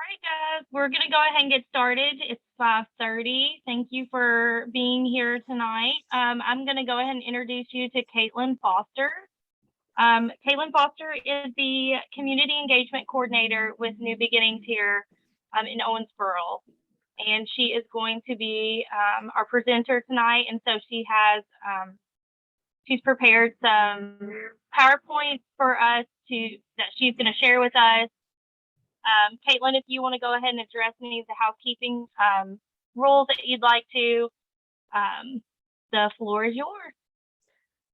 right, guys, we're going to go ahead and get started. It's 5:30. Thank you for being here tonight. I'm going to go ahead and introduce you to Kaitlyn Foster. Kaitlyn Foster is the Community Engagement Coordinator with New Beginnings here in Owensboro. And she is going to be our presenter tonight. And so she's prepared some PowerPoints for us that she's going to share with us. Kaitlyn, if you want to go ahead and address any of the housekeeping rules that you'd like to, the floor is yours.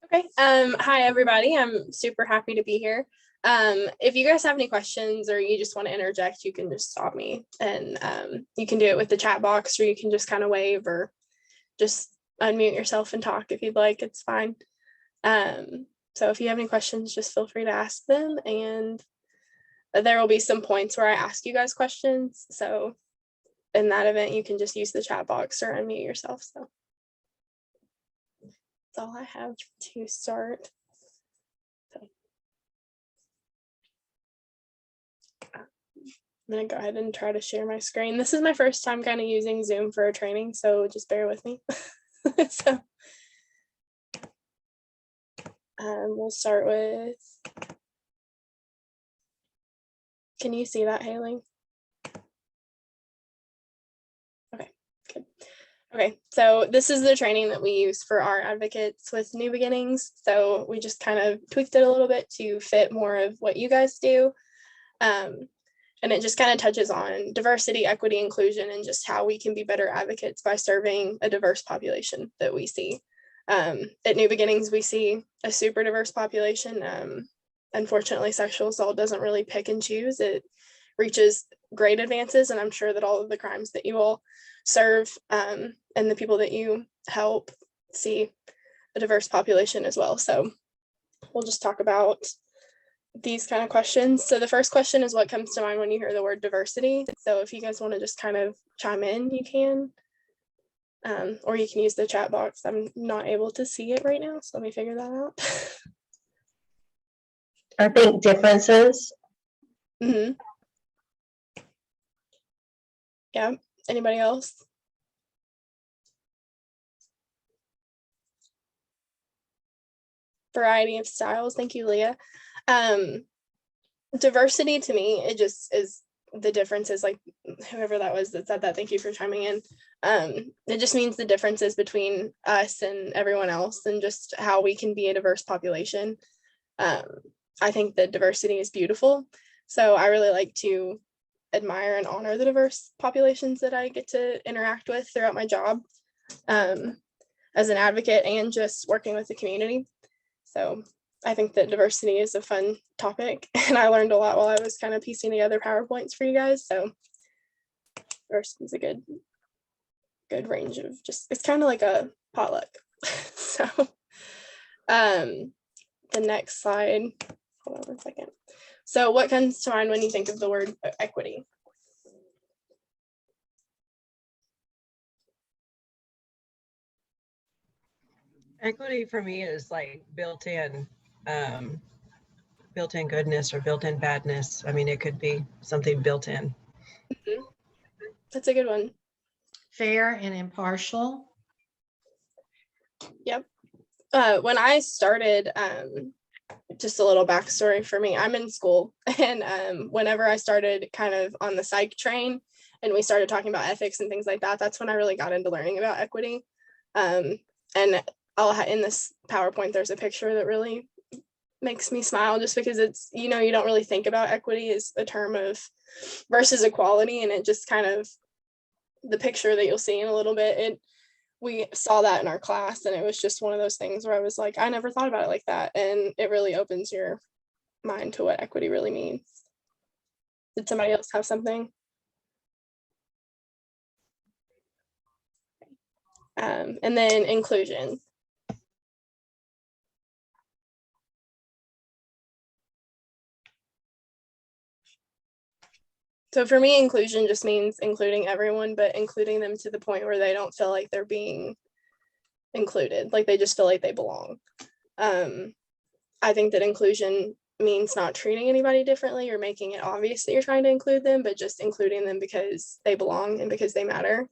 Okay. Hi, everybody. I'm super happy to be here. If you guys have any questions or you just want to interject, you can just stop me, and you can do it with the chat box, or you can just kind of wave or just unmute yourself and talk if you'd like. It's fine. So if you have any questions, just feel free to ask them, and there will be some points where I ask you guys questions. So in that event, you can just use the chat box or unmute yourself. So that's all I have to start. So I'm gonna go ahead and try to share my screen. This is my first time kind of using Zoom for a training, so just bear with me. So we'll start with, can you see that, Haley? Okay, good. Okay, so this is the training that we use for our advocates with New Beginnings. So we just kind of tweaked it a little bit to fit more of what you guys do. And it just kind of touches on diversity, equity, inclusion, and just how we can be better advocates by serving a diverse population that we see. At New Beginnings, we see a super diverse population. Unfortunately, sexual assault doesn't really pick and choose. It reaches great advances, and I'm sure that all of the crimes that you all serve and the people that you help see a diverse population as well. So we'll just talk about these kind of questions. So the first question is, what comes to mind when you hear the word diversity? So if you guys want to just kind of chime in, you can. Or you can use the chat box. I'm not able to see it right now, so let me figure that out. I think differences. Mm-hmm. Yeah, anybody else? Variety of styles, thank you, Leah. Diversity to me, it just is the differences, like whoever that was that said that, thank you for chiming in. It just means the differences between us and everyone else, and just how we can be a diverse population. I think that diversity is beautiful. So I really like to admire and honor the diverse populations that I get to interact with throughout my job as an advocate and just working with the community. So I think that diversity is a fun topic, and I learned a lot while I was kind of piecing together PowerPoints for you guys. So diversity is a good range of just, it's kind of like a potluck. So the next slide, hold on one second. So what comes to mind when you think of the word equity? Equity for me is like built-in goodness or built-in badness. I mean, it could be something built in. Mm-hmm. That's a good one. Fair and impartial. Yep. When I started, just a little backstory for me, I'm in school, and whenever I started kind of on the psych train and we started talking about ethics and things like that, that's when I really got into learning about equity. And in this PowerPoint, there's a picture that really makes me smile, just because it's, you don't really think about equity as a term of versus equality, and it just kind of, the picture that you'll see in a little bit, we saw that in our class, and it was just one of those things where I was like, I never thought about it like that, and it really opens your mind to what equity really means. Did somebody else have something? And then inclusion. So for me, inclusion just means including everyone, but including them to the point where they don't feel like they're being included, like they just feel like they belong. I think that inclusion means not treating anybody differently or making it obvious that you're trying to include them, but just including them because they belong and because they matter.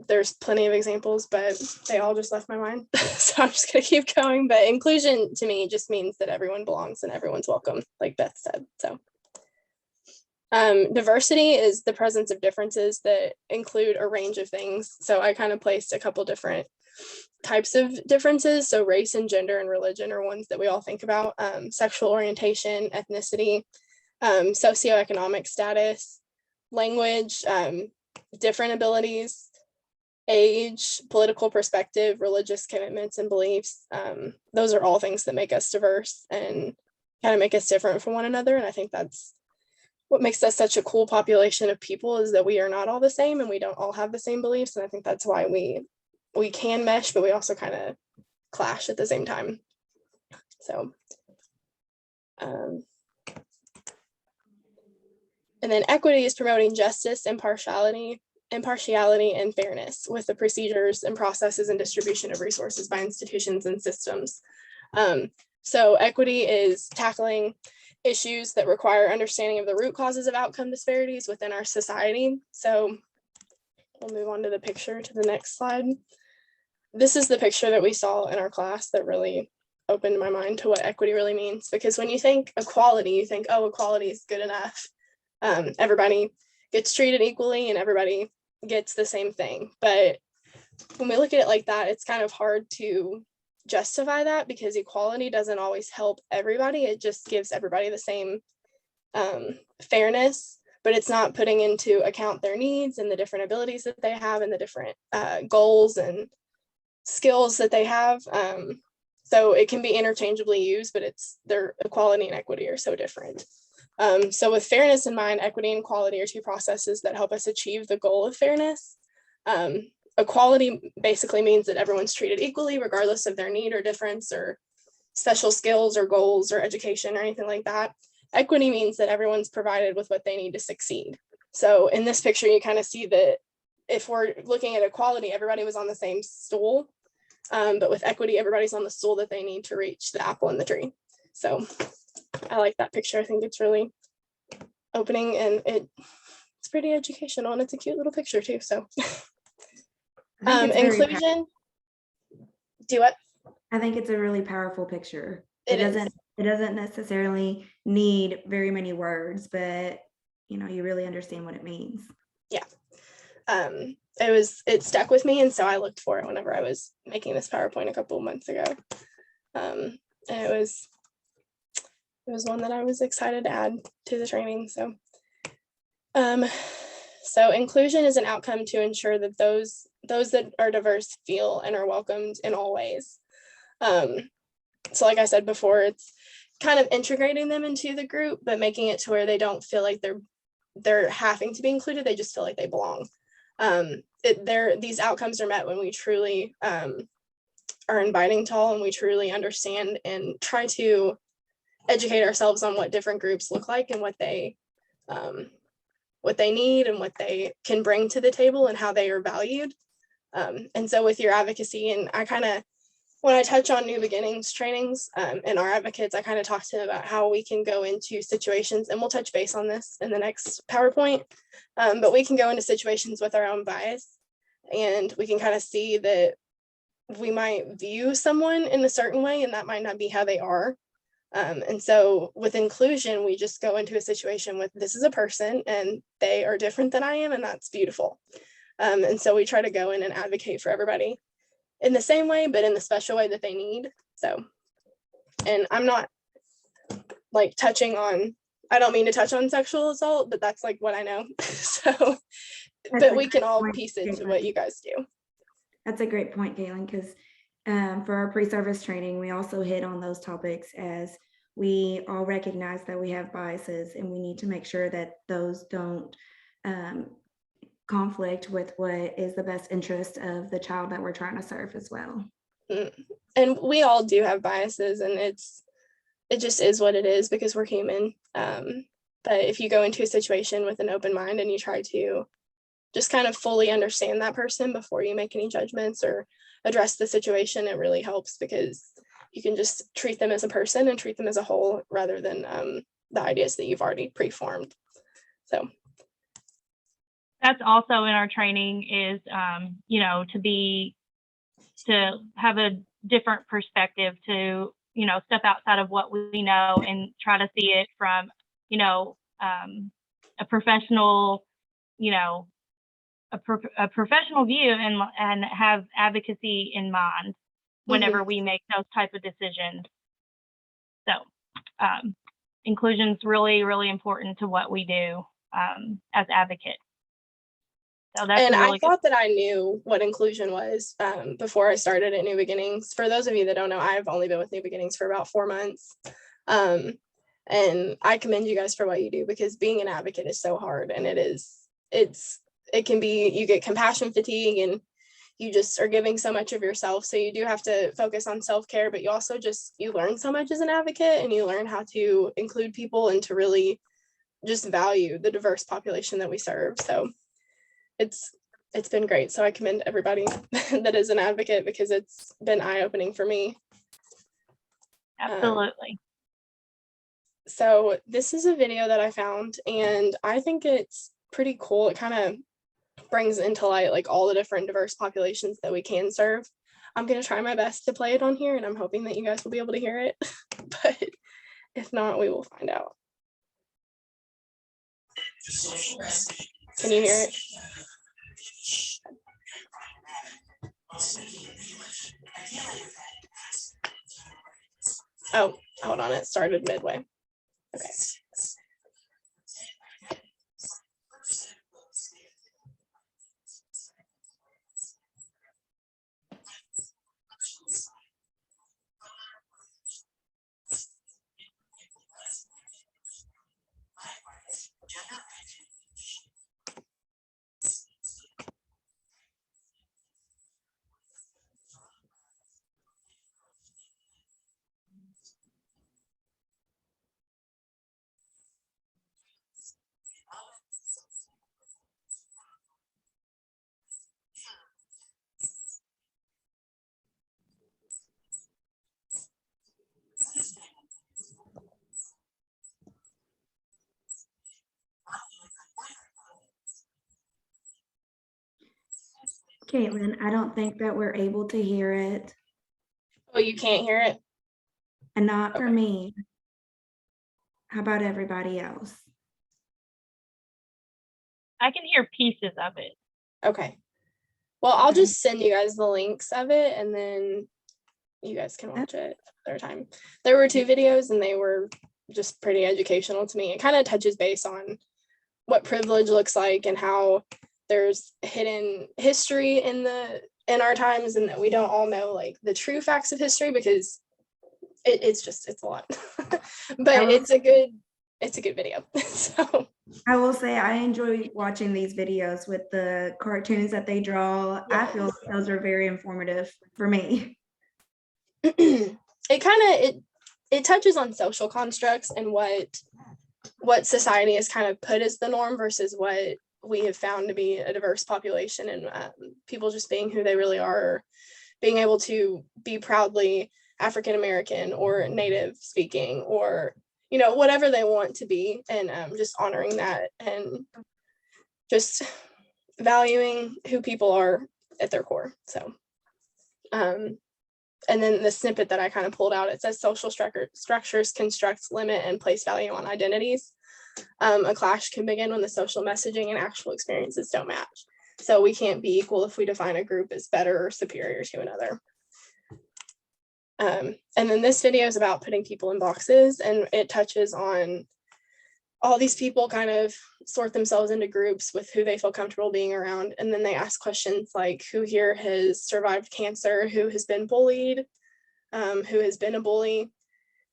There's plenty of examples, but they all just left my mind. So I'm just gonna keep going. But inclusion to me just means that everyone belongs and everyone's welcome, like Beth said. So diversity is the presence of differences that include a range of things. So I kind of placed a couple different types of differences. So race and gender and religion are ones that we all think about. Sexual orientation, ethnicity, socioeconomic status, language, different abilities, age, political perspective, religious commitments and beliefs. Those are all things that make us diverse and kind of make us different from one another. And I think that's what makes us such a cool population of people, is that we are not all the same and we don't all have the same beliefs. And I think that's why we can mesh, but we also kind of clash at the same time. So, and then equity is promoting justice, impartiality, and fairness with the procedures and processes and distribution of resources by institutions and systems. So equity is tackling issues that require understanding of the root causes of outcome disparities within our society. So we'll move on to the picture to the next slide. This is the picture that we saw in our class that really opened my mind to what equity really means. Because when you think equality, you think, oh, equality is good enough. Everybody gets treated equally and everybody gets the same thing. But when we look at it like that, it's kind of hard to justify that, because equality doesn't always help everybody. It just gives everybody the same fairness, but it's not putting into account their needs and the different abilities that they have and the different goals and skills that they have. So it can be interchangeably used, but their equality and equity are so different. So with fairness in mind, equity and equality are two processes that help us achieve the goal of fairness. Equality basically means that everyone's treated equally, regardless of their need or difference or special skills or goals or education or anything like that. Equity means that everyone's provided with what they need to succeed. So in this picture, you kind of see that if we're looking at equality, everybody was on the same stool. But with equity, everybody's on the stool that they need to reach the apple in the tree. So I like that picture. I think it's really opening and it's pretty educational, and it's a cute little picture too. So inclusion, do what? I think it's a really powerful picture. It doesn't necessarily need very many words, but you really understand what it means. Yeah. It stuck with me, and so I looked for it whenever I was making this PowerPoint a couple of months ago. And it was one that I was excited to add to the training. So inclusion is an outcome to ensure that those that are diverse feel and are welcomed in all ways. So like I said before, it's kind of integrating them into the group, but making it to where they don't feel like they're having to be included. They just feel like they belong. These outcomes are met when we truly are inviting to all, and we truly understand and try to educate ourselves on what different groups look like and what they need and what they can bring to the table and how they are valued. And so with your advocacy, and when I touch on New Beginnings trainings and our advocates, I kind of talk to them about how we can go into situations, and we'll touch base on this in the next PowerPoint, but we can go into situations with our own bias, and we can kind of see that we might view someone in a certain way, and that might not be how they are. And so with inclusion, we just go into a situation with, this is a person and they are different than I am, and that's beautiful. And so we try to go in and advocate for everybody in the same way, but in the special way that they need. So, and I'm not like I don't mean to touch on sexual assault, but that's like what I know. So, but we can all piece it to what you guys do. That's a great point, Kaitlyn, because for our pre-service training, we also hit on those topics, as we all recognize that we have biases, and we need to make sure that those don't conflict with what is the best interest of the child that we're trying to serve as well. And we all do have biases, and it just is what it is, because we're human. But if you go into a situation with an open mind and you try to just kind of fully understand that person before you make any judgments or address the situation, it really helps, because you can just treat them as a person and treat them as a whole rather than the ideas that you've already preformed. So that's also in our training is, you know, to have a different perspective, to, you know, step outside of what we know and try to see it from, you know, a professional, you know, a professional view, and have advocacy in mind whenever we make those type of decisions. So inclusion is really, really important to what we do as advocates. So that's and really I thought that I knew what inclusion was before I started at New Beginnings. For those of you that don't know, I've only been with New Beginnings for about 4 months. And I commend you guys for what you do, because being an advocate is so hard, and it can be, you get compassion fatigue, and you just are giving so much of yourself. So you do have to focus on self-care, but you also you learn so much as an advocate, and you learn how to include people and to really just value the diverse population that we serve. So it's been great. So I commend everybody that is an advocate, because it's been eye-opening for me. absolutely. So this is a video that I found, and I think it's pretty cool. It kind of brings into light like all the different diverse populations that we can serve. I'm going to try my best to play it on here, and I'm hoping that you guys will be able to hear it, but if not, we will find out. Can you hear it? Oh, hold on, it started midway. Okay. Kaitlyn, I don't think that we're able to hear it, Oh, you can't hear it? and not for Okay. me. How about everybody else? I can hear pieces of it. Okay. Well, I'll Okay. just send you guys the links of it, and then you guys can watch it another time. There were 2 videos, and they were just pretty educational to me. It kind of touches base on what privilege looks like, and how there's hidden history in our times, and that we don't all know like the true facts of history, because it's a lot. But it's a good video. So I will say I enjoy watching these videos with the cartoons that they draw. I feel those are very informative for me. it touches on social constructs and what society has kind of put as the norm versus what we have found to be a diverse population, and people just being who they really are, or being able to be proudly African American or Native speaking, or you know, whatever they want to be, and just honoring that, and just valuing who people are at their core. So and then the snippet that I kind of pulled out, it says social structures construct, limit, and place value on identities. A clash can begin when the social messaging and actual experiences don't match. So we can't be equal if we define a group as better or superior to another. And then this video is about putting people in boxes, and it touches on all these people kind of sort themselves into groups with who they feel comfortable being around. And then they ask questions like, who here has survived cancer, who has been bullied, who has been a bully,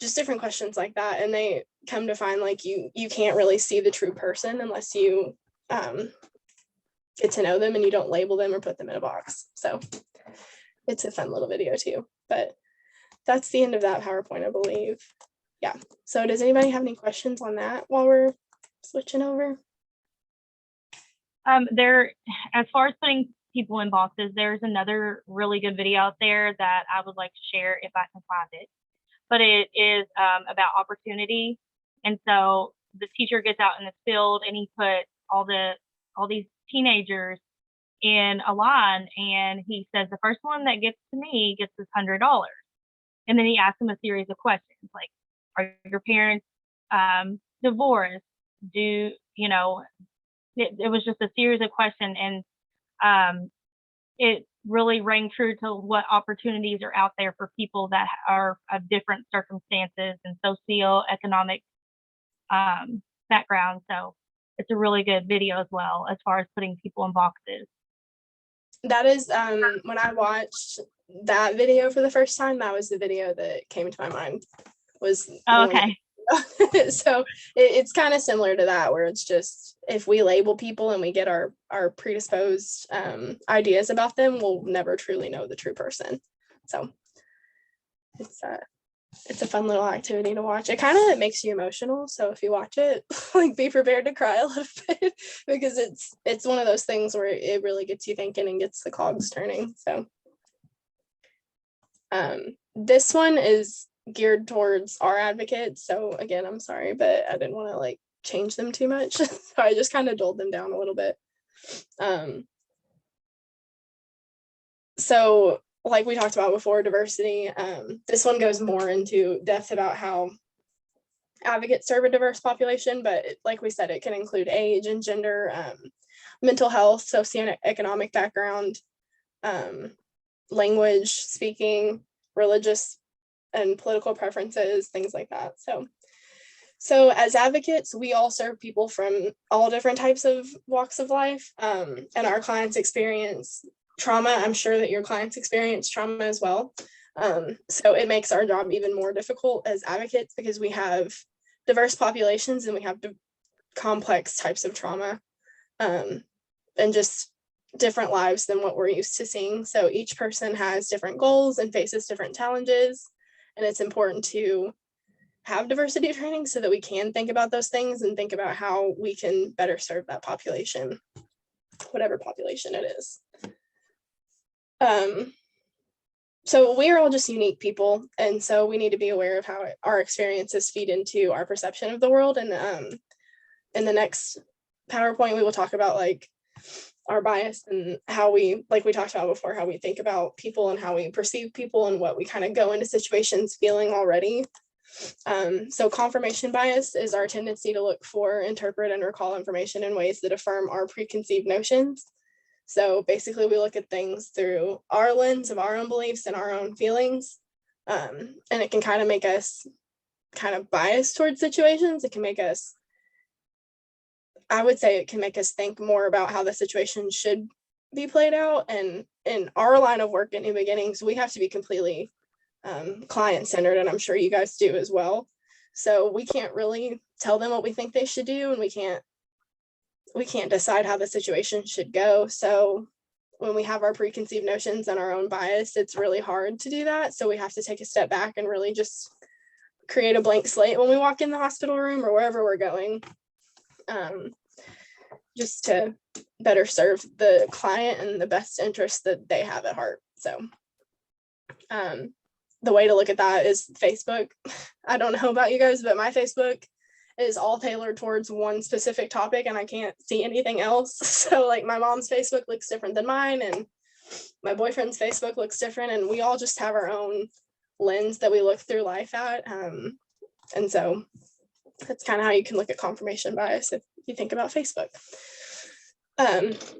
just different questions like that. And they come to find like you can't really see the true person unless you get to know them, and you don't label them or put them in a box. So it's a fun little video too. But that's the end of that PowerPoint, I believe. Yeah. So does anybody have any questions on that while we're switching over? There, as far as putting people in boxes, there's another really good video out there that I would like to share if I can find it. But it is about opportunity. And so the teacher gets out in the field and he put all these teenagers in a line, and he says the first one that gets to me gets this $100. And then he asks them a series of questions like, are your parents divorced? It was just a series of questions, and it really rang true to what opportunities are out there for people that are of different circumstances and socioeconomic backgrounds. So it's a really good video as well as far as putting people in boxes. That is, when I watched that video for the first time, that was the video that came to my mind. Oh, okay. So it's kind of similar to that, where it's just, if we label people and we get our predisposed ideas about them, we'll never truly know the true person. So it's a fun little activity to watch. It kind of makes you emotional, so if you watch it, like, be prepared to cry a little bit, because it's one of those things where it really gets you thinking and gets the cogs turning. So this one is geared towards our advocates. So again, I'm sorry, but I didn't want to like change them too much. So I just kind of dulled them down a little bit. So like we talked about before, diversity, this one goes more into depth about how advocates serve a diverse population, but like we said, it can include age and gender, mental health, socioeconomic background, language, speaking, religious and political preferences, things like that. So as advocates, we all serve people from all different types of walks of life, and our clients experience trauma. I'm sure that your clients experience trauma as well. So it makes our job even more difficult as advocates, because we have diverse populations and we have complex types of trauma, and just different lives than what we're used to seeing. So each person has different goals and faces different challenges. And it's important to have diversity training so that we can think about those things and think about how we can better serve that population, whatever population it is. So we are all just unique people. And so we need to be aware of how our experiences feed into our perception of the world. And in the next PowerPoint, we will talk about like our bias and how we, like we talked about before, how we think about people and how we perceive people and what we kind of go into situations feeling already. So confirmation bias is our tendency to look for, interpret, and recall information in ways that affirm our preconceived notions. So basically we look at things through our lens of our own beliefs and our own feelings. And it can kind of make us kind of biased towards situations. It can make us, I would say it can make us think more about how the situation should be played out. And in our line of work at New Beginnings, we have to be completely client-centered, and I'm sure you guys do as well. So we can't really tell them what we think they should do, and we can't decide how the situation should go. So when we have our preconceived notions and our own bias, it's really hard to do that. So we have to take a step back and really just create a blank slate when we walk in the hospital room or wherever we're going, just to better serve the client and the best interests that they have at heart. So the way to look at that is Facebook. I don't know about you guys, but my Facebook is all tailored towards one specific topic and I can't see anything else. So like my mom's Facebook looks different than mine, and my boyfriend's Facebook looks different, and we all just have our own lens that we look through life at. And so that's kind of how you can look at confirmation bias if you think about Facebook.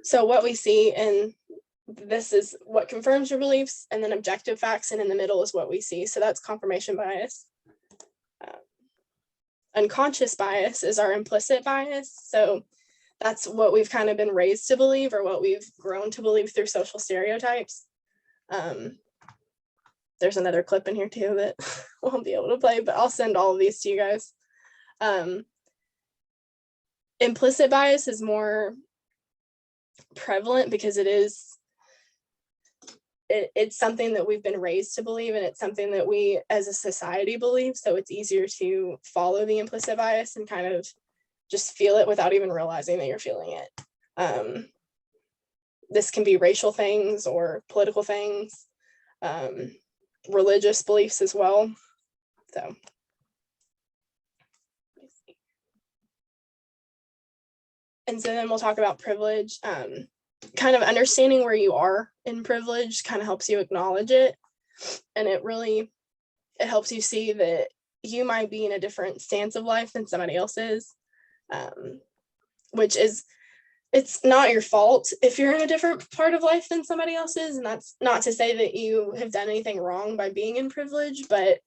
So what we see, and this is what confirms your beliefs, and then objective facts, and in the middle is what we see. So that's confirmation bias. Unconscious bias is our implicit bias. So that's what we've kind of been raised to believe, or what we've grown to believe through social stereotypes. There's another clip in here too that won't be able to play, but I'll send all of these to you guys. Implicit bias is more prevalent because it's something that we've been raised to believe, and it's something that we as a society believe. So it's easier to follow the implicit bias and kind of just feel it without even realizing that you're feeling it. this can be racial things or political things, religious beliefs as well. So. And so then we'll talk about privilege. Kind of understanding where you are in privilege kind of helps you acknowledge it. And it helps you see that you might be in a different stance of life than somebody else is, which is, it's not your fault if you're in a different part of life than somebody else is. And that's not to say that you have done anything wrong by being in privilege, but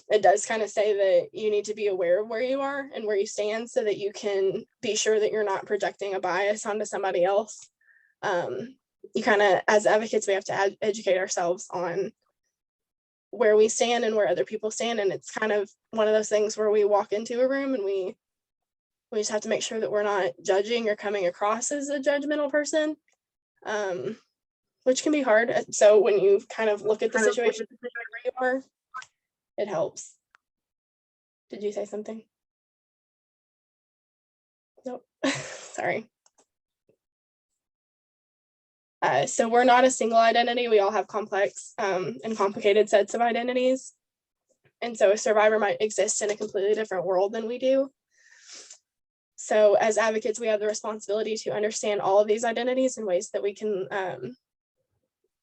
it does kind of say that you need to be aware of where you are and where you stand so that you can be sure that you're not projecting a bias onto somebody else. You kind of, as advocates, we have to educate ourselves on where we stand and where other people stand. And it's kind of one of those things where we walk into a room and we just have to make sure that we're not judging or coming across as a judgmental person, which can be hard. So when you kind of look at the situation where you are, it helps. Did you say something? Nope. Sorry. So we're not a single identity. We all have complex and complicated sets of identities. And so a survivor might exist in a completely different world than we do. So as advocates, we have the responsibility to understand all of these identities in ways that we can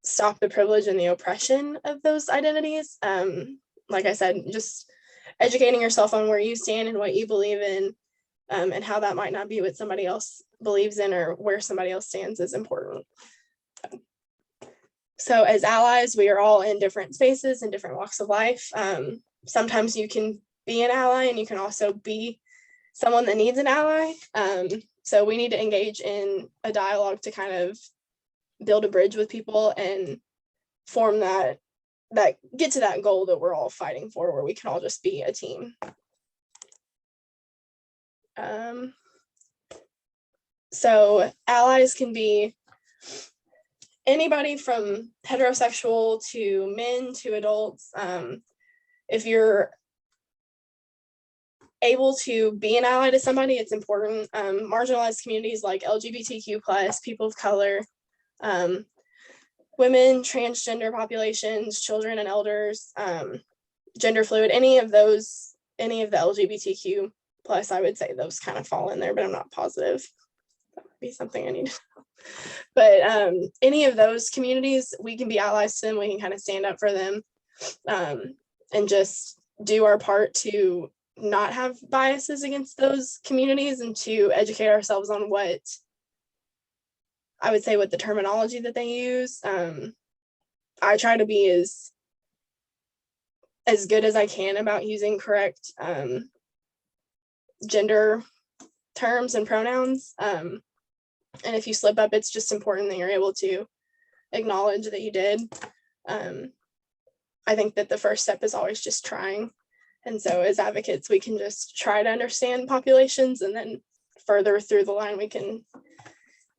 stop the privilege and the oppression of those identities. Like I said, just educating yourself on where you stand and what you believe in, and how that might not be what somebody else believes in or where somebody else stands is important. So as allies, we are all in different spaces and different walks of life. Sometimes you can be an ally and you can also be someone that needs an ally. So we need to engage in a dialogue to kind of build a bridge with people and form that get to that goal that we're all fighting for, where we can all just be a team. So allies can be anybody from heterosexual to men to adults. If you're able to be an ally to somebody, it's important. Marginalized communities like LGBTQ+, people of color, women, transgender populations, children and elders, gender fluid, any of the LGBTQ+, I would say those kind of fall in there, but I'm not positive. That would be something I need to know. But any of those communities, we can be allies to them. We can kind of stand up for them, and just do our part to not have biases against those communities and to educate ourselves on what the terminology that they use. I try to be as good as I can about using correct gender terms and pronouns. And if you slip up, it's just important that you're able to acknowledge that you did. I think that the first step is always just trying. And so as advocates, we can just try to understand populations, and then further through the line, we can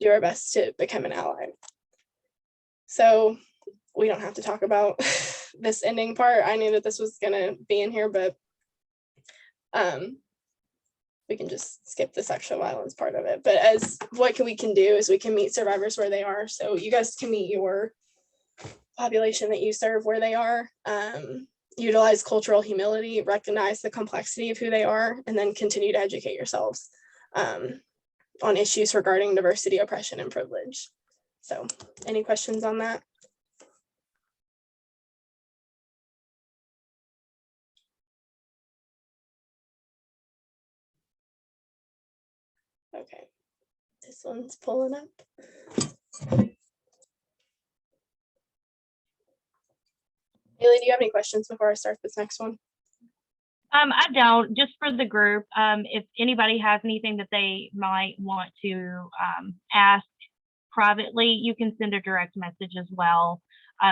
do our best to become an ally. So we don't have to talk about this ending part. I knew that this was gonna be in here, but we can just skip the sexual violence part of it. But what we can do is we can meet survivors where they are. So you guys can meet your population that you serve where they are. Utilize cultural humility, recognize the complexity of who they are, and then continue to educate yourselves on issues regarding diversity, oppression, and privilege. So any questions on that? Okay, this one's pulling up. Haley, do you have any questions before I start this next one? I don't. Just for the group, if anybody has anything that they might want to ask privately, you can send a direct message as well,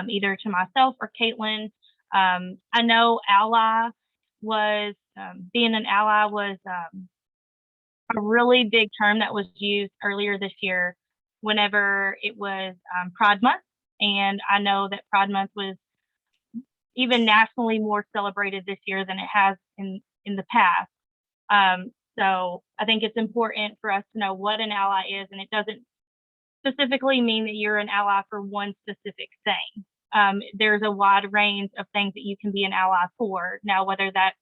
either to myself or Kaitlyn. I know being an ally was a really big term that was used earlier this year whenever it was Pride Month. And I know that Pride Month was even nationally more celebrated this year than it has in the past. So I think it's important for us to know what an ally is, and it doesn't specifically mean that you're an ally for one specific thing. There's a wide range of things that you can be an ally for. Now, whether that's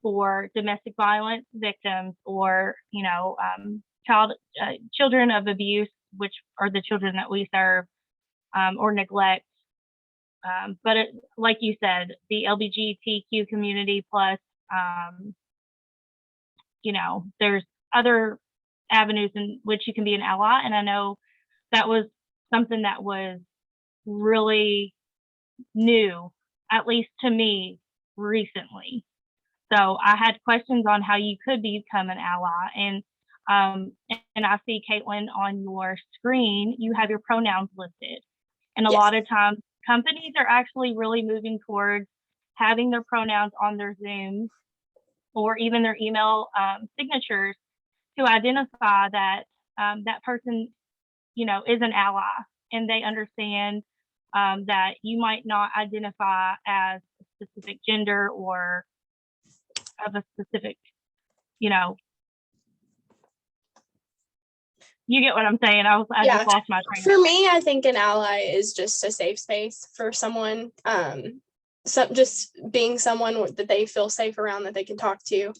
for domestic violence victims or, children of abuse, which are the children that we serve, or neglect. But like you said, the LGBTQ community plus, there's other avenues in which you can be an ally. And I know that was something that was really new, at least to me, recently. So I had questions on how you could become an ally. And I see, Kaitlyn, on your screen, you have your pronouns listed. And a Yes. lot of times companies are actually really moving towards having their pronouns on their Zooms or even their email signatures to identify that that person, is an ally, and they understand that you might not identify as a specific gender or of a specific, you get what I'm saying. I Yeah. just lost my train. For me, I think an ally is just a safe space for someone. Just being someone that they feel safe around, that they can talk to.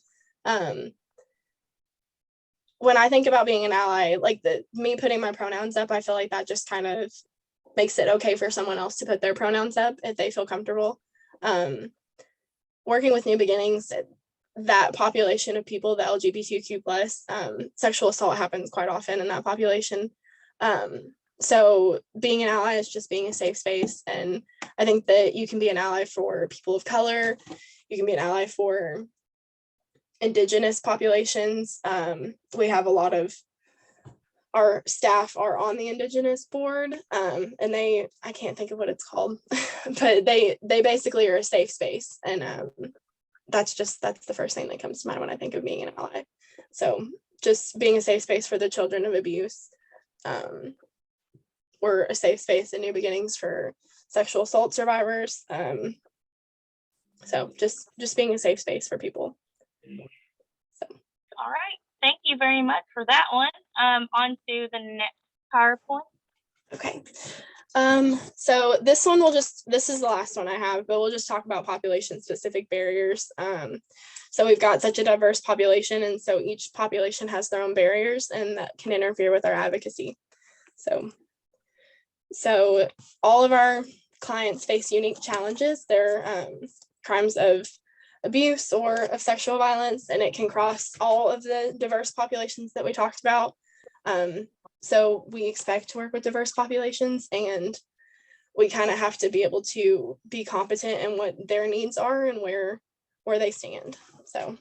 When I think about being an ally, like me putting my pronouns up, I feel like that just kind of makes it okay for someone else to put their pronouns up if they feel comfortable. Working with New Beginnings, that population of people, the LGBTQ plus, sexual assault happens quite often in that population. So being an ally is just being a safe space. And I think that you can be an ally for people of color. You can be an ally for Indigenous populations. We have a lot of our staff are on the Indigenous board, and I can't think of what it's called, but they basically are a safe space. And that's the first thing that comes to mind when I think of being an ally. So just being a safe space for the children of abuse. We're a safe space in New Beginnings for sexual assault survivors. So just being a safe space for people. All right. Thank you very much for that one. On to the next PowerPoint. Okay. So this is the last one I have, but we'll just talk about population specific barriers. So we've got such a diverse population, and so each population has their own barriers, and that can interfere with our advocacy. So all of our clients face unique challenges. They're crimes of abuse or of sexual violence, and it can cross all of the diverse populations that we talked about. So we expect to work with diverse populations, and we kind of have to be able to be competent in what their needs are and where they stand. So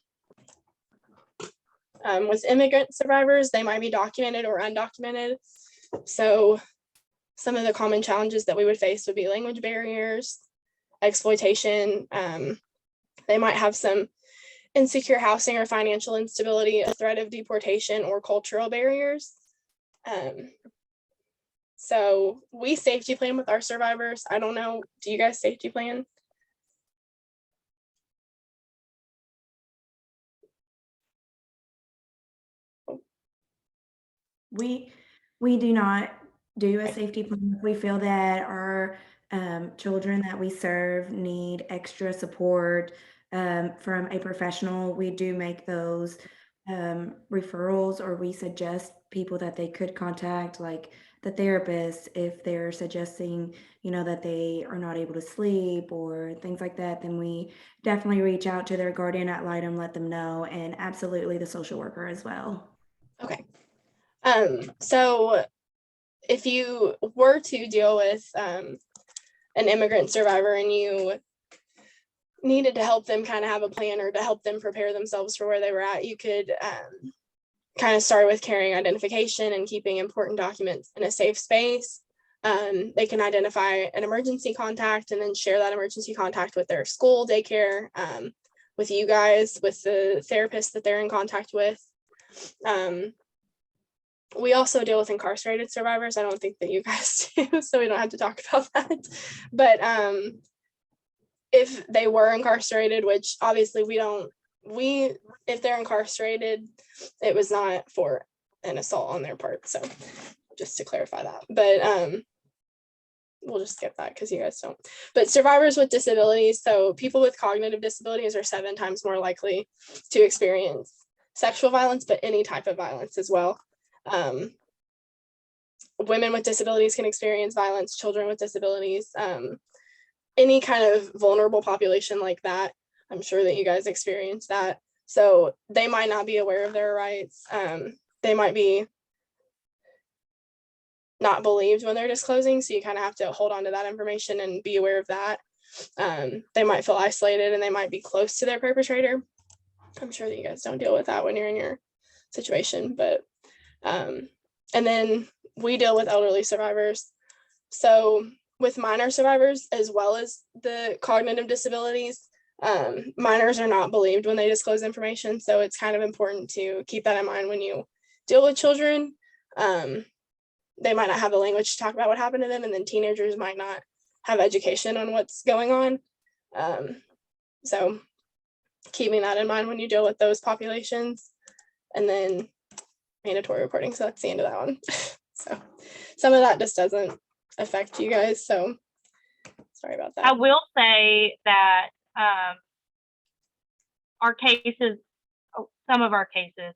with immigrant survivors, they might be documented or undocumented. So some of the common challenges that we would face would be language barriers, exploitation. They might have some insecure housing or financial instability, a threat of deportation, or cultural barriers. So we safety plan with our survivors. I don't know, do you guys safety plan? We do not do a safety plan. If we feel that our children that we serve need extra support from a professional, we do make those referrals, or we suggest people that they could contact, like the therapist, if they're suggesting, that they are not able to sleep or things like that, then we definitely reach out to their guardian ad litem, let them know, and absolutely the social worker as well. Okay. So if you were to deal with an immigrant survivor and you needed to help them kind of have a plan or to help them prepare themselves for where they were at, you could kind of start with carrying identification and keeping important documents in a safe space. They can identify an emergency contact and then share that emergency contact with their school, daycare, with you guys, with the therapist that they're in contact with. We also deal with incarcerated survivors. I don't think that you guys do, so we don't have to talk about that. But if they were incarcerated, which obviously if they're incarcerated, it was not for an assault on their part. So just to clarify that, but we'll just skip that because you guys don't. But survivors with disabilities, so people with cognitive disabilities are 7 times more likely to experience sexual violence, but any type of violence as well. Women with disabilities can experience violence, children with disabilities, any kind of vulnerable population like that. I'm sure that you guys experience that. So they might not be aware of their rights. They might be not believed when they're disclosing. So you kind of have to hold on to that information and be aware of that. They might feel isolated and they might be close to their perpetrator. I'm sure that you guys don't deal with that when you're in your situation, but, and then we deal with elderly survivors. So with minor survivors, as well as the cognitive disabilities, minors are not believed when they disclose information. So it's kind of important to keep that in mind when you deal with children. They might not have the language to talk about what happened to them, and then teenagers might not have education on what's going on. So keeping that in mind when you deal with those populations. And then mandatory reporting. So that's the end of that one. So some of that just doesn't affect you guys. So sorry about that. I will say that our cases, some of our cases,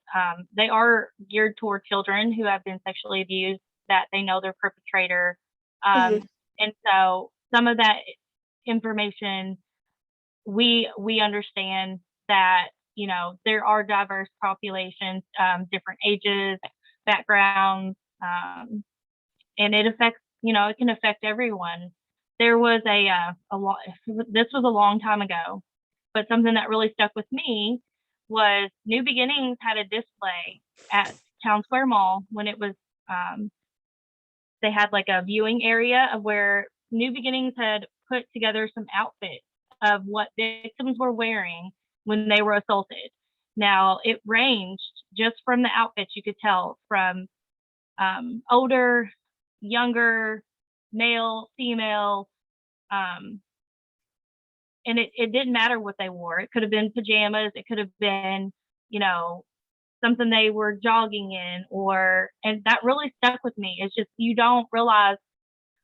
they are geared toward children who have been sexually abused, that they know their perpetrator. And so some of that information, we understand that, you know, there are diverse populations, different ages, backgrounds, and it affects, you know, it can affect everyone. There was this was a long time ago, but something that really stuck with me was New Beginnings had a display at Town Square Mall when it was, they had like a viewing area of where New Beginnings had put together some outfits of what victims were wearing when they were assaulted. Now, it ranged just from the outfits, you could tell from older, younger, male, female, and it didn't matter what they wore. It could have been pajamas, it could have been, you know, something they were jogging in, and that really stuck with me. It's just, you don't realize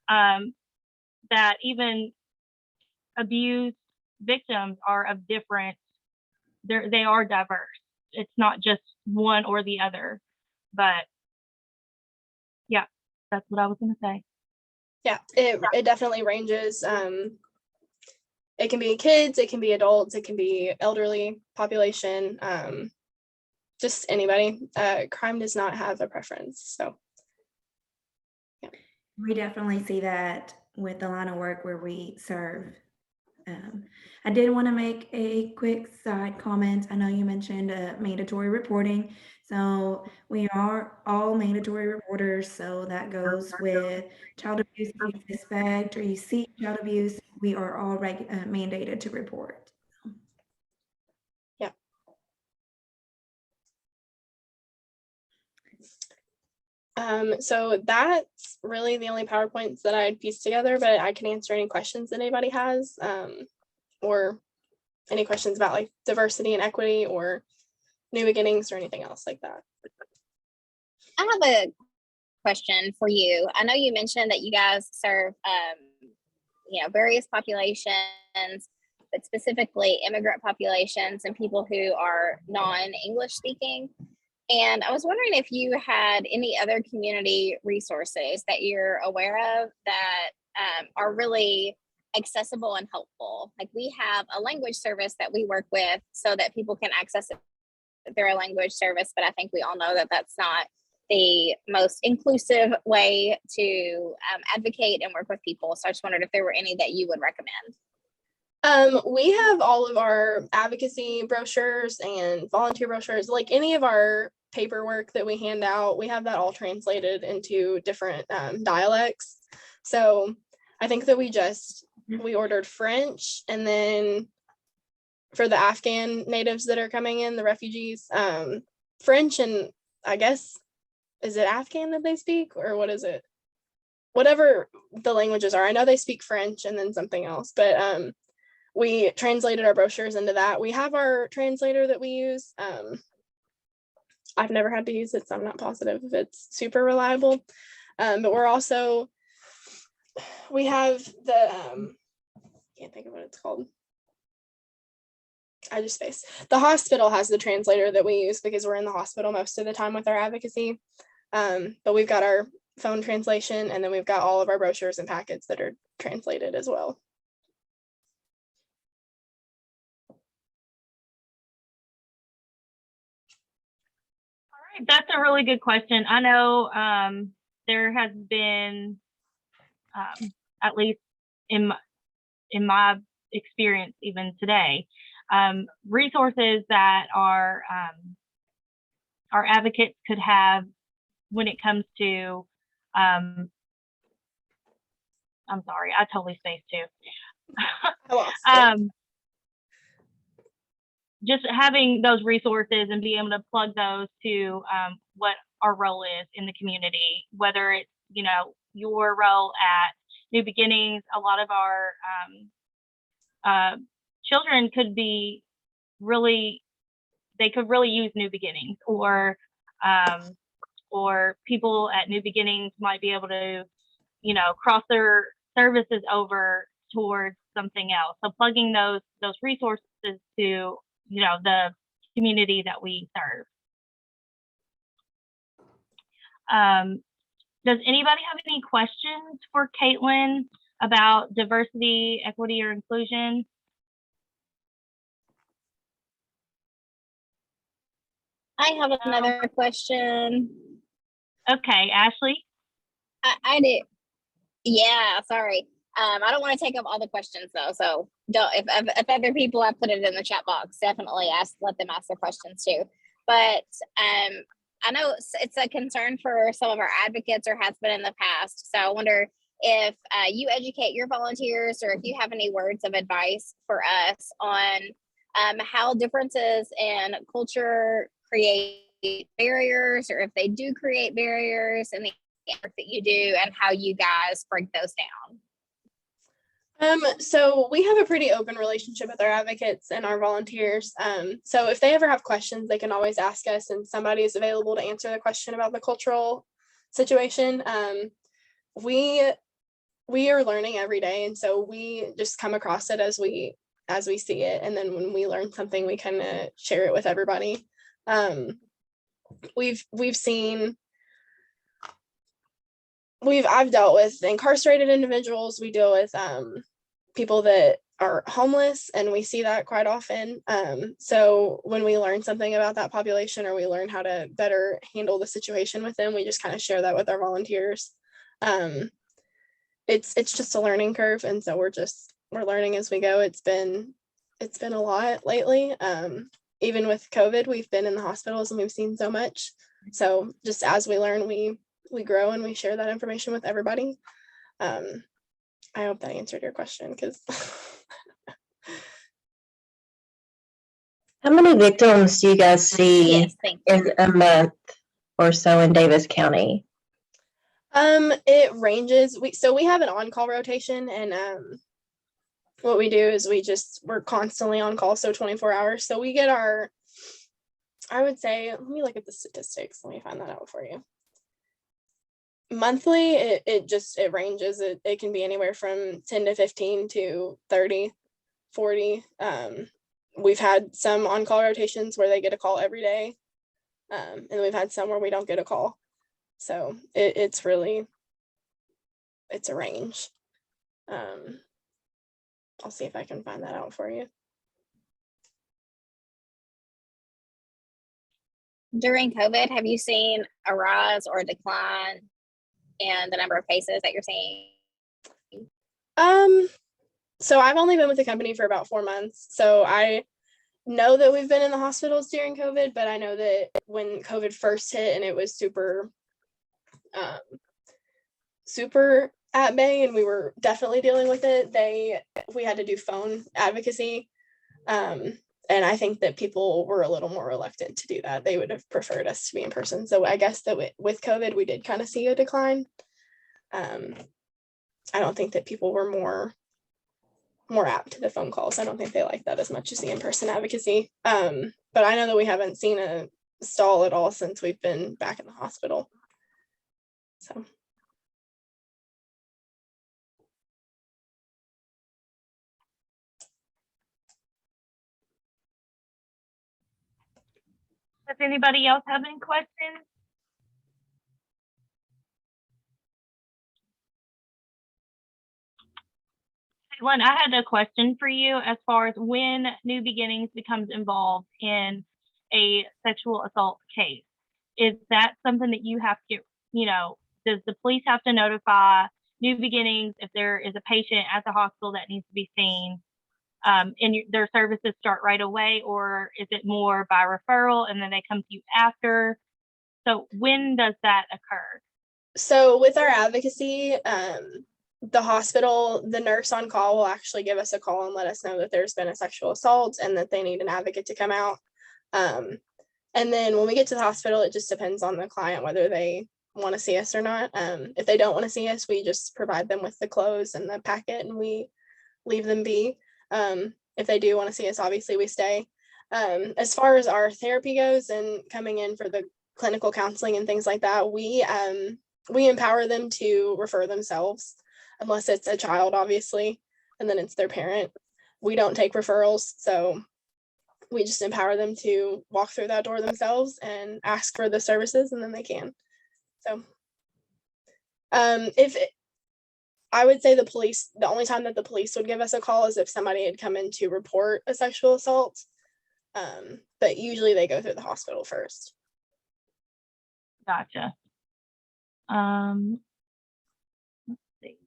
that even abused victims are of different, they are diverse. It's not just one or the other, but yeah, that's what I was going to say. Yeah, it definitely ranges. It can be kids, it can be adults, it can be elderly population, just anybody. Crime does not have a preference. So yeah. We definitely see that with the line of work where we serve. I did want to make a quick side comment. I know you mentioned mandatory reporting. So we are all mandatory reporters. So that goes with child abuse. If you suspect or you see child abuse, we are all mandated to report. Yeah. So that's really the only PowerPoints that I'd pieced together, but I can answer any questions that anybody has, or any questions about like diversity and equity or New Beginnings or anything else like that. I have a question for you. I know you mentioned that you guys serve, you know, various populations, but specifically immigrant populations and people who are non-English speaking. And I was wondering if you had any other community resources that you're aware of that are really accessible and helpful. Like, we have a language service that we work with so that people can access it through a language service, but I think we all know that that's not the most inclusive way to advocate and work with people. So I just wondered if there were any that you would recommend. We have all of our advocacy brochures and volunteer brochures, like any of our paperwork that we hand out, we have that all translated into different dialects. So I think that we ordered French, and then for the Afghan natives that are coming in, the refugees, French, and I guess, is it Afghan that they speak, or what is it? Whatever the languages are. I know they speak French and then something else, but we translated our brochures into that. We have our translator that we use. I've never had to use it, so I'm not positive if it's super reliable. But we have the, can't think of what it's called. The hospital has the translator that we use because we're in the hospital most of the time with our advocacy. But we've got our phone translation, and then we've got all of our brochures and packets that are translated as well. All right, that's a really good question. I know there has been, at least in my experience, even today, resources that our advocates could have when it comes to, I'm sorry, I totally spaced too. Just having those resources and being able to plug those to what our role is in the community, whether it's, you know, your role at New Beginnings. A lot of our children could be really, they could really use New Beginnings, or people at New Beginnings might be able to, you know, cross their services over towards something else. So plugging those resources to, you know, the community that we serve. Does anybody have any questions for Kaitlyn about diversity, equity, or inclusion? I have another question. Okay, Ashley. I do. Yeah, sorry. I don't want to take up all the questions though. So don't, if other people have put it in the chat box, definitely let them ask their questions too. But I know it's a concern for some of our advocates, or has been in the past. So I wonder if you educate your volunteers, or if you have any words of advice for us on how differences in culture create barriers, or if they do create barriers, and the work that you do and how you guys break those down. So we have a pretty open relationship with our advocates and our volunteers. So if they ever have questions, they can always ask us, and somebody is available to answer the question about the cultural situation. We are learning every day, and so we just come across it as we see it, and then when we learn something, we kind of share it with everybody. I've dealt with incarcerated individuals. We deal with people that are homeless, and we see that quite often. So when we learn something about that population, or we learn how to better handle the situation with them, we just kind of share that with our volunteers. It's just a learning curve, and so we're learning as we go. It's been a lot lately. Even with COVID, we've been in the hospitals and we've seen so much. So just as we learn, we grow, and we share that information with everybody. I hope that answered your question, because How many victims do you guys see Yes, thank you. in a month or so in Davis County? It ranges. We have an on-call rotation, and what we do is we're constantly on call, so 24 hours. So we get I would say, let me look at the statistics. Let me find that out for you. Monthly, it ranges. It can be anywhere from 10 to 15 to 30, 40. We've had some on-call rotations where they get a call every day. And we've had some where we don't get a call. So it's a range. I'll see if I can find that out for you. During COVID, have you seen a rise or a decline in the number of cases that you're seeing? So I've only been with the company for about 4 months. So I know that we've been in the hospitals during COVID, but I know that when COVID first hit and it was super at bay, and we were definitely dealing with it, we had to do phone advocacy. And I think that people were a little more reluctant to do that. They would have preferred us to be in person. So I guess that with COVID, we did kind of see a decline. I don't think that people were more apt to the phone calls. I don't think they like that as much as the in-person advocacy. But I know that we haven't seen a stall at all since we've been back in the hospital. So. Does anybody else have any questions? Kaitlyn, I had a question for you as far as when New Beginnings becomes involved in a sexual assault case. Is that something that you have to, does the police have to notify New Beginnings if there is a patient at the hospital that needs to be seen? And their services start right away, or is it more by referral and then they come to you after? So when does that occur? So with our advocacy, the hospital, the nurse on call will actually give us a call and let us know that there's been a sexual assault and that they need an advocate to come out. And then when we get to the hospital, it just depends on the client whether they want to see us or not. If they don't want to see us, we just provide them with the clothes and the packet and we leave them be. If they do want to see us, obviously we stay. As far as our therapy goes and coming in for the clinical counseling and things like that, we empower them to refer themselves, unless it's a child, obviously, and then it's their parent. We don't take referrals, so we just empower them to walk through that door themselves and ask for the services, and then they can. So, I would say the only time that the police would give us a call is if somebody had come in to report a sexual assault. But usually they go through the hospital first. Gotcha. Let's see.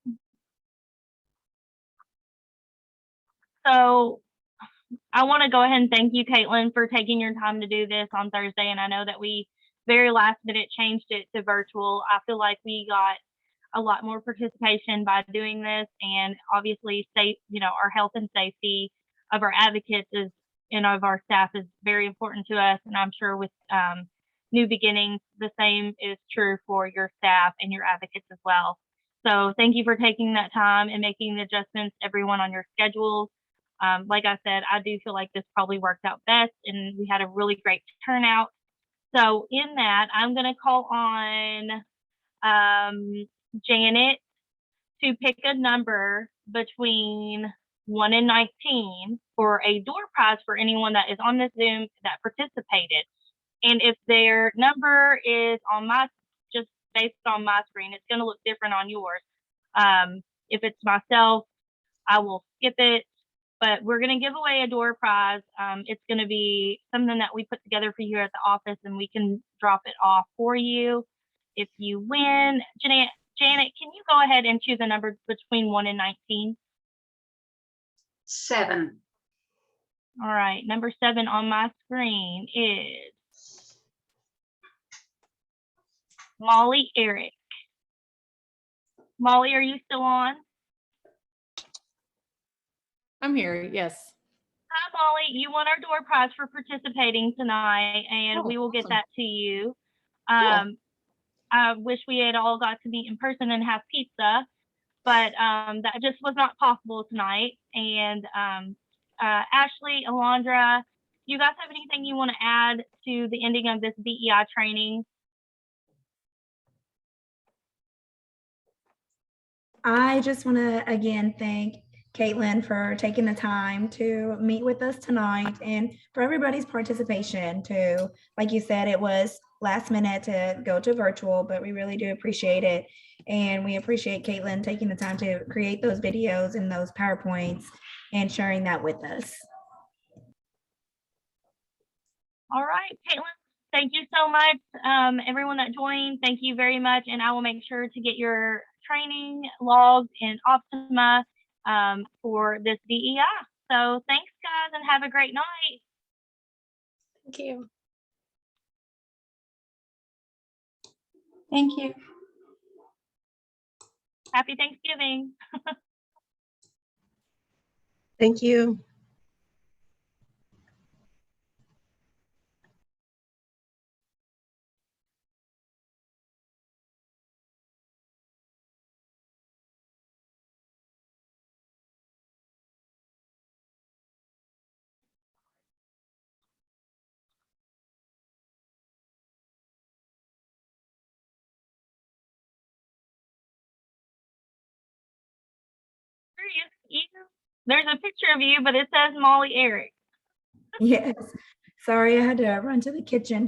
So I want to go ahead and thank you, Kaitlyn, for taking your time to do this on Thursday. And I know that we very last minute changed it to virtual. I feel like we got a lot more participation by doing this, and obviously our health and safety of our advocates and of our staff is very important to us. And I'm sure with New Beginnings, the same is true for your staff and your advocates as well. So thank you for taking that time and making the adjustments, everyone, on your schedules. Like I said, I do feel like this probably worked out best, and we had a really great turnout. So in that, I'm going to call on Janet to pick a number between 1 and 19 for a door prize for anyone that is on this Zoom that participated. And if their number is just based on my screen, it's going to look different on yours. If it's myself, I will skip it, but we're going to give away a door prize. It's going to be something that we put together for you at the office, and we can drop it off for you if you win. Janet, can you go ahead and choose a number between 1 and 19? 7. All right, number 7 on my screen is Molly Eric. Molly, are you still on? I'm here, yes. Hi, Molly. You won our door prize for participating tonight, and Oh, we will get awesome. that to you. Cool. I wish we had all got to meet in person and have pizza, but that just was not possible tonight. And Ashley, Alondra, do you guys have anything you want to add to the ending of this DEI training? I just want to again thank Kaitlyn for taking the time to meet with us tonight and for everybody's participation too. Like you said, it was last minute to go to virtual, but we really do appreciate it. And we appreciate Kaitlyn taking the time to create those videos and those PowerPoints and sharing that with us. All right, Kaitlyn, thank you so much. Everyone that joined, thank you very much. And I will make sure to get your training logged in Optima for this DEI. So thanks, guys, and have a great night. Thank you. Thank you. Happy Thanksgiving. Thank you. You, there's a picture of you, but it says Molly Eric. Yes. Sorry, I had to run to the kitchen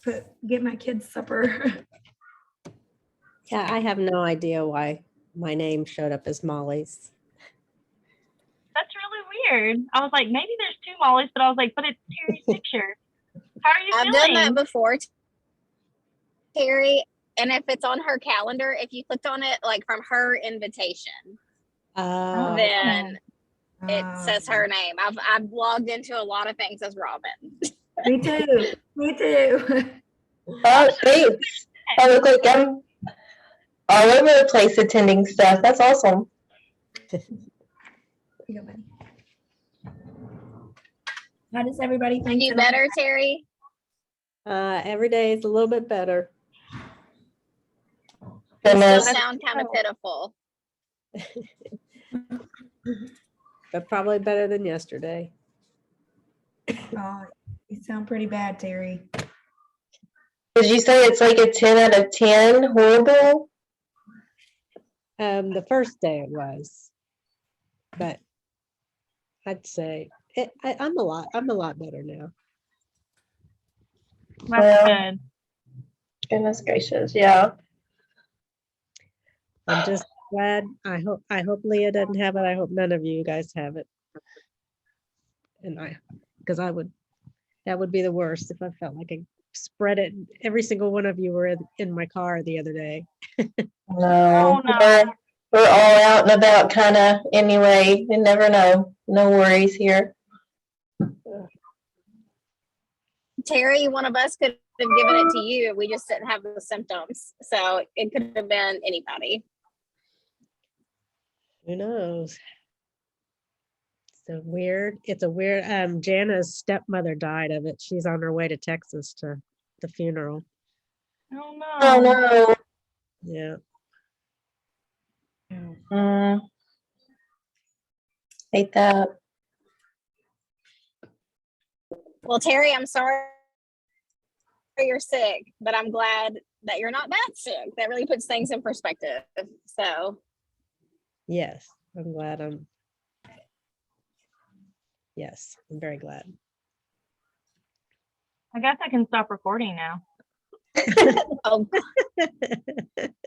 to get my kids supper. Yeah, I have no idea why my name showed up as Molly's. That's really weird. I was like, maybe there's two Mollys, but I was like, but it's Terry's picture. How are you I've feeling? done that before, Terry. And if it's on her calendar, if you clicked on it like from her invitation, Oh, then it Ah, says her name. I've logged into a lot of things as Robin. Me too. Me too. Oh, thanks. I look like I'm all over the place attending stuff. That's awesome. Here you go, buddy. How does everybody think You tonight? better, Terry? every day is a little bit better. You still Goodness. sound kind of pitiful. But probably better than yesterday. Oh, you sound pretty bad, Terry. Did you say it's like a 10 out of 10 horrible? The first day it was, but I'd say I'm a lot better now. That's Well, good. Goodness gracious, yeah. I'm just glad. I hope Leah doesn't have it. I hope none of you guys have it. And because that would be the worst if I felt like I spread it. Every single one of you were in my car the other day. No, Oh, no. we're all out and about kind of anyway. You never know. No worries here. Terry, one of us could have given it to you. We just didn't have the symptoms. So it could have been anybody. Who knows? It's a weird, Jana's stepmother died of it. She's on her way to Texas to the funeral. Oh, Oh no. no. Yeah. Hate that. Well, Terry, I'm sorry you're sick, but I'm glad that you're not that sick. That really puts things in perspective. So Yes, I'm glad yes, I'm very glad. I guess I can stop recording now. oh,